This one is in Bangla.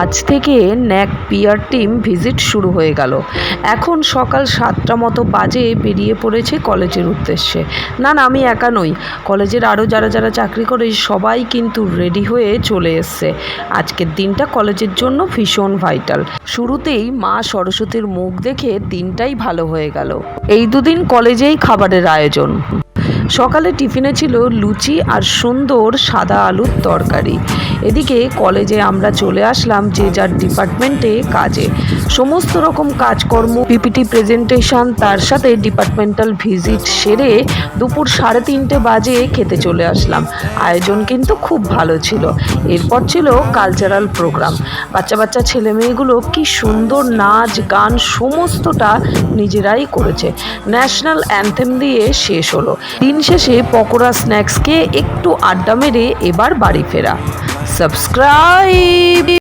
আজ থেকে ন্যাক পিআর টিম ভিজিট শুরু হয়ে গেল। এখন সকাল 7টা মতো বাজে, বেরিয়ে পড়েছে কলেজের উদ্দেশ্যে। না, আমি একা নই, কলেজের আরও যারা চাকরি করে সবাই কিন্তু রেডি হয়ে চলে এসছে। আজকের দিনটা কলেজের জন্য ভীষণ ভাইটাল। শুরুতেই মা সরস্বতীর মুখ দেখে দিনটাই ভালো হয়ে গেল। এই দুদিন কলেজেই খাবারের আয়োজন। সকালে টিফিনে ছিল লুচি আর সুন্দর সাদা আলুর তরকারি। এদিকে কলেজে আমরা চলে আসলাম যে যার ডিপার্টমেন্টে কাজে। সমস্ত রকম কাজকর্ম, পিপিটি প্রেজেন্টেশন, তার সাথে ডিপার্টমেন্টাল ভিজিট সেরে দুপুর 3:30 বাজে খেতে চলে আসলাম। আয়োজন কিন্তু খুব ভালো ছিল। এরপর ছিল কালচারাল প্রোগ্রাম। বাচ্চা ছেলে মেয়েগুলো কি সুন্দর নাচ গান সমস্তটা নিজেরাই করেছে। ন্যাশনাল অ্যান্থেম দিয়ে শেষ হলো। দিন শেষে পকোড়া স্ন্যাক্স খেয়ে একটু আড্ডা মেরে এবার বাড়ি ফেরা। সাবস্ক্রাইব।